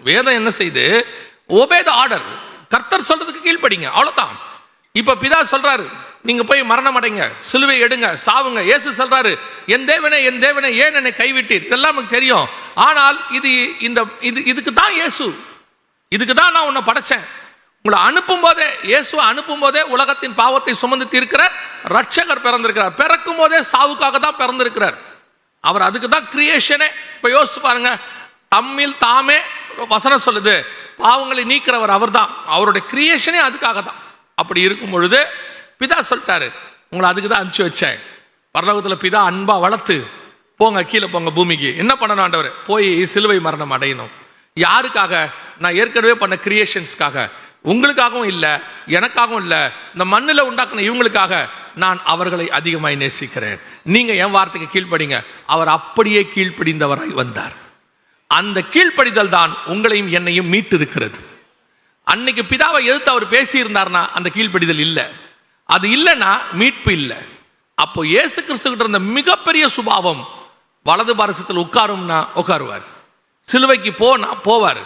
வேதம் என்ன செய்து, ஒபே தி ஆர்டர். கர்த்தர் சொல்றதுக்கு கீழ்ப்படிங்க, அவ்வளவுதான். இப்ப பிதா சொல்றாரு, நீங்க போய் மரணம் அடைங்க, சிலுவை எடுங்க, சாவுங்க. இயேசு சொல்றாரு, என் தேவனே என் தேவனே ஏன் என்னை கைவிட்டீர். இதெல்லாம் நமக்கு தெரியும். ஆனால் இதுக்கு தான் இயேசு, இதுக்கு தான் நான் உன்னை படைச்சேன். உங்களை அனுப்பும் போதே, இயேசுவை அனுப்பும் போதே உலகத்தின் பாவத்தை சுமந்து தீர்க்கிற ரட்சகர் பிறந்திருக்கிறார். பிறக்கும் போதே சாவுக்காக தான் பிறந்திருக்கிறார் அவர். அதுக்கு தான் கிரியேஷனே. இப்ப யோசிச்சு பாருங்க, தம்மில் தாமே வசனம் சொல்லுது, பாவங்களை நீக்கிறவர் அவர் தான். அவருடைய கிரியேஷனே அதுக்காக தான். அப்படி இருக்கும் பொழுது பிதா சொல்லிட்டாரு, உங்களை அதுக்கு தான் அனுப்பிச்சு வச்சேன். பரலோகத்தில் பிதா அன்பா வளர்த்து, போங்க கீழே போங்க பூமிக்கு. என்ன பண்ணணும் ஆண்டவர்? போய் சிலுவை மரணம் அடையணும். யாருக்காக? நான் ஏற்கனவே பண்ண கிரியேஷன்ஸ்க்காக. உங்களுக்காகவும் இல்லை, எனக்காகவும் இல்லை, இந்த மண்ணில் உண்டாக்குன இவங்களுக்காக நான் அவர்களை அதிகமாய் நேசிக்கிறேன். நீங்க என் வார்த்தைக்கு கீழ்ப்படிங்க. அவர் அப்படியே கீழ்ப்படிந்தவராய் வந்தார். அந்த கீழ்ப்படிதல் தான் உங்களையும் என்னையும் மீட்டு இருக்கிறது. அன்னைக்கு பிதாவை எதிர்த்து அவர் பேசி இருந்தார்னா அந்த கீழ்ப்படிதல் இல்லை. அது இல்லைன்னா மீட்பு இல்லை. அப்போ இயேசு கிறிஸ்து கிட்ட இருந்த மிகப்பெரிய சுபாவம், வலது பாரசத்தில் உட்காரும்னா உட்காருவார், சிலுவைக்கு போனா போவார்,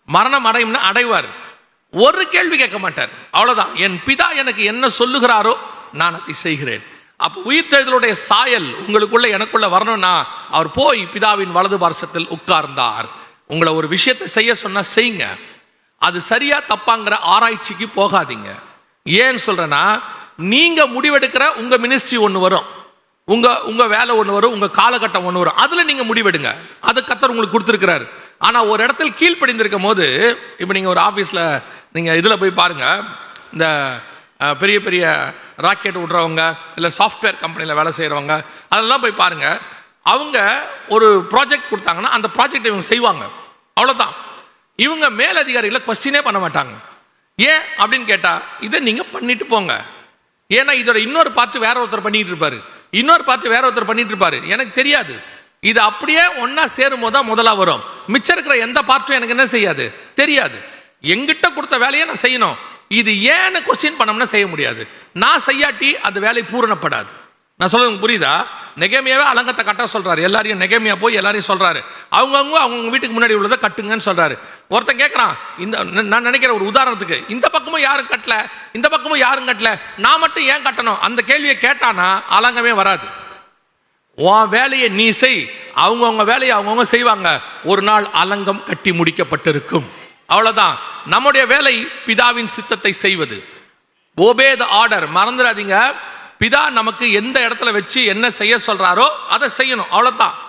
மரணம் அடையும்னா அடைவார். ஒரு கேள்வி கேட்க மாட்டார். அவ்வளவுதான். என் பிதா எனக்கு என்ன சொல்லுகிறாரோ நான் அதை செய்கிறேன். அப்போ உயிர்த்தெழுதலுடைய சாயல் உங்களுக்குள்ள எனக்குள்ள வரணும்னா அவர் போய் பிதாவின் வலது பாரசத்தில் உட்கார்ந்தார். உங்களை ஒரு விஷயத்தை செய்ய சொன்னா செய்யுங்க. அது சரியா தப்பாங்கிற ஆராய்ச்சிக்கு போகாதீங்க. ஏன்னு சொல்றேன்னா, நீங்க முடிவெடுக்கிற உங்க மினிஸ்ட்ரி ஒன்று வரும், உங்க வேலை ஒன்று வரும், உங்க காலகட்டம் ஒன்று வரும். அதுல நீங்க முடிவெடுங்க. அது கர்த்தர் உங்களுக்கு கொடுத்துருக்கிறாரு. ஆனா ஒரு இடத்துல கீழ்ப்படிந்திருக்கும் போது, இப்போ நீங்க ஒரு ஆபீஸ்ல நீங்க இதுல போய் பாருங்க, இந்த பெரிய பெரிய ராக்கெட் விடுறவங்க, இல்லை சாஃப்ட்வேர் கம்பெனியில் வேலை செய்கிறவங்க, அதெல்லாம் போய் பாருங்க. அவங்க ஒரு ப்ராஜெக்ட் கொடுத்தாங்கன்னா அந்த ப்ராஜெக்ட் இவங்க செய்வாங்க, அவ்வளோதான். இவங்க மேலதிகாரிகளை கொஸ்டினே பண்ண மாட்டாங்க. ஏன் அப்படின்னு கேட்டால், இதை நீங்கள் பண்ணிட்டு போங்க. ஏன்னா இதோட இன்னொரு பார்த்து வேற ஒருத்தர் பண்ணிட்டு இருப்பாரு, இன்னொரு பார்த்து வேற ஒருத்தர் பண்ணிட்டு இருப்பாரு, எனக்கு தெரியாது. இது அப்படியே ஒன்னா சேரும் போது தான் முதலா வரும். மிச்சம் இருக்கிற எந்த பார்ட்டும் எனக்கு என்ன செய்யாது, தெரியாது. எங்கிட்ட கொடுத்த வேலையை நான் செய்யணும். இது ஏன்னு கொஸ்டின் பண்ணோம்னா செய்ய முடியாது. நான் செய்யாட்டி அது வேலை பூரணப்படாது. நான் சொல்றது புரியுதா? நெகேமியாவே அலங்கத்தை கட்ட சொல்றாரு. எல்லாரையும் நெகேமியா போய் எல்லாரையும் சொல்றாரு, அவங்க வீட்டுக்கு முன்னாடி உள்ளதை கட்டுங்கன்னு சொல்றாரு. ஒருத்தன் கேட்கறான், நான் நினைக்கிற ஒரு உதாரணத்துக்கு, இந்த பக்கமும் யாரும் கட்டல, இந்த பக்கமும் யாரும் கட்டல, நான் மட்டும் ஏன் கட்டணும்? அந்த கேள்வியை கேட்டானா அலங்கமே வராது. உன் வேலையை நீ செய், அவங்கவுங்க வேலையை அவங்கவுங்க செய்வாங்க. ஒரு நாள் அலங்கம் கட்டி முடிக்கப்பட்டிருக்கும். அவ்வளவுதான். நம்முடைய வேலை பிதாவின் சித்தத்தை செய்வது. Obey the order. மறந்துடாதீங்க, பிதா நமக்கு எந்த இடத்துல வச்சு என்ன செய்ய சொல்றாரோ அதை செய்யணும், அவ்வளவுதான்.